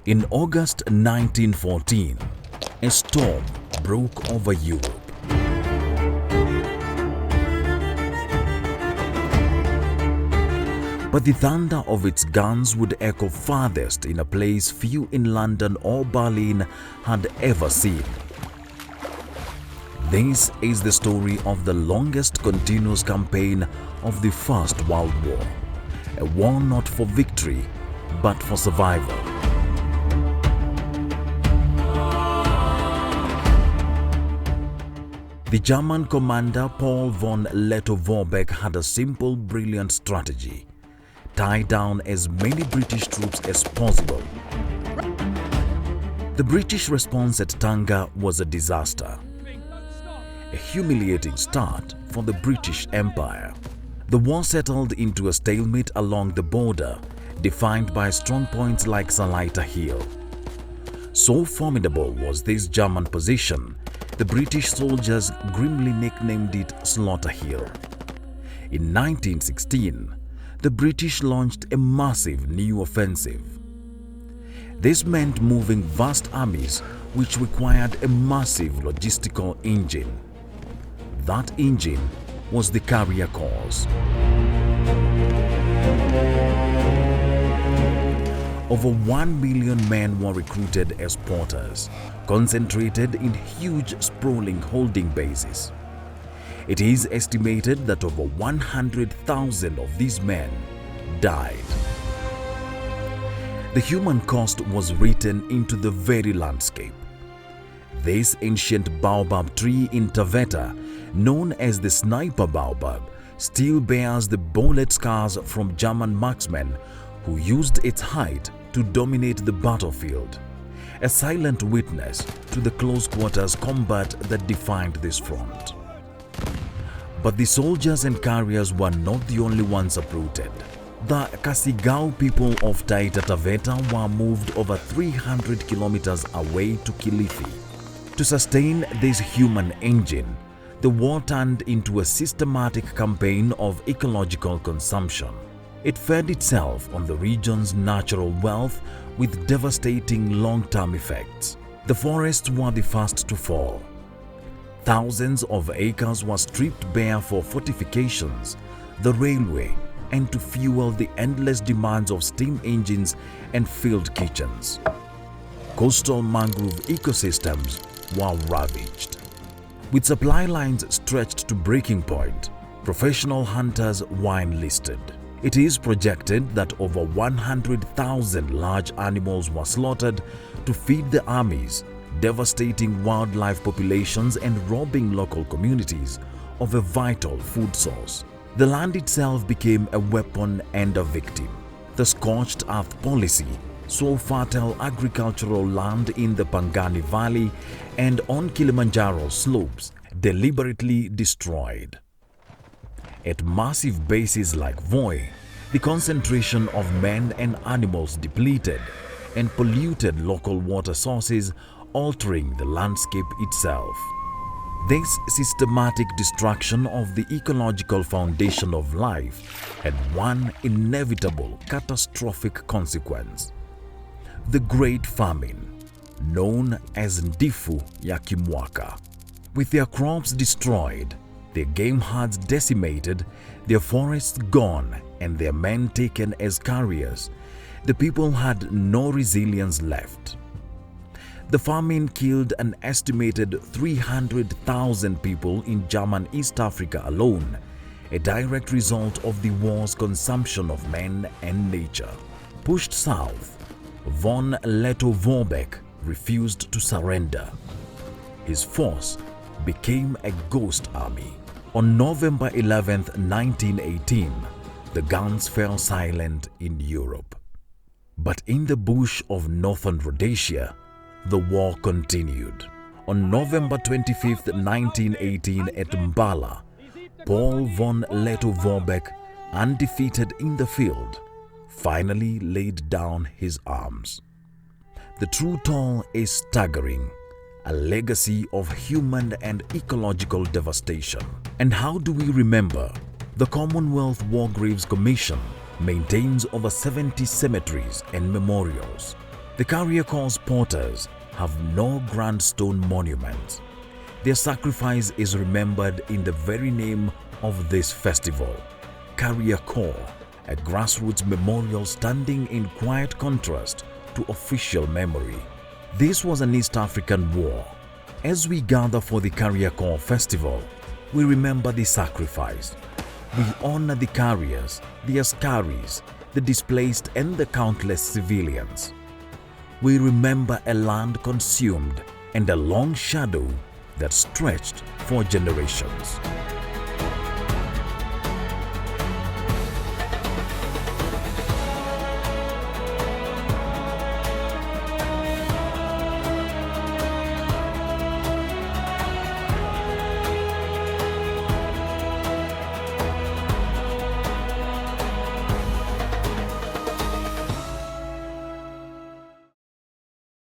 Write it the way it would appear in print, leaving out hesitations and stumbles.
In August 1914, a storm broke over Europe. But the thunder of its guns would echo farthest in a place few in London or Berlin had ever seen. This is the story of the longest continuous campaign of the First World War, a war not for victory, but for survival. The German commander Paul von Lettow-Vorbeck had a simple, brilliant strategy: tie down as many British troops as possible. The British response at Tanga was a disaster, a humiliating start for the British Empire. The war settled into a stalemate along the border, defined by strong points like Salaita Hill. So formidable was this German position, the British soldiers grimly nicknamed it Slaughter Hill. In 1916, the British launched a massive new offensive. This meant moving vast armies which required a massive logistical engine. That engine was the Carrier Corps. Over 1 million men were recruited as porters, concentrated in huge sprawling holding bases. It is estimated that over 100,000 of these men died. The human cost was written into the very landscape. This ancient baobab tree in Taveta, known as the Sniper Baobab, still bears the bullet scars from German marksmen who used its height to dominate the battlefield, a silent witness to the close-quarters combat that defined this front. But the soldiers and carriers were not the only ones uprooted. The Kasigao people of Taita Taveta were moved over 300 kilometers away to Kilifi. To sustain this human engine, the war turned into a systematic campaign of ecological consumption. It fed itself on the region's natural wealth with devastating long-term effects. The forests were the first to fall. Thousands of acres were stripped bare for fortifications, the railway, and to fuel the endless demands of steam engines and field kitchens. Coastal mangrove ecosystems were ravaged. With supply lines stretched to breaking point, professional hunters were enlisted. It is projected that over 100,000 large animals were slaughtered to feed the armies, devastating wildlife populations and robbing local communities of a vital food source. The land itself became a weapon and a victim. The scorched earth policy saw fertile agricultural land in the Pangani Valley and on Kilimanjaro slopes deliberately destroyed. At massive bases like Voi, the concentration of men and animals depleted and polluted local water sources, altering the landscape itself. This systematic destruction of the ecological foundation of life had one inevitable catastrophic consequence: the Great Famine, known as Ndifu ya Kimwaka. With their crops destroyed, their game herds decimated, their forests gone, and their men taken as carriers, the people had no resilience left. The famine killed an estimated 300,000 people in German East Africa alone, a direct result of the war's consumption of men and nature. Pushed south, von Lettow-Vorbeck refused to surrender. His force became a ghost army. On November 11, 1918, the guns fell silent in Europe. But in the bush of northern Rhodesia, the war continued. On November 25, 1918 at Mbala, Paul von Lettow-Vorbeck, undefeated in the field, finally laid down his arms. The true toll is staggering, a legacy of human and ecological devastation. And how do we remember? The Commonwealth War Graves Commission maintains over 70 cemeteries and memorials. The Kariakors porters have no grand stone monuments. Their sacrifice is remembered in the very name of this festival, Kariakor, a grassroots memorial standing in quiet contrast to official memory. This was an East African war. As we gather for the Kariakor festival, we remember the sacrifice. We honor the carriers, the askaris, the displaced and the countless civilians. We remember a land consumed and a long shadow that stretched for generations.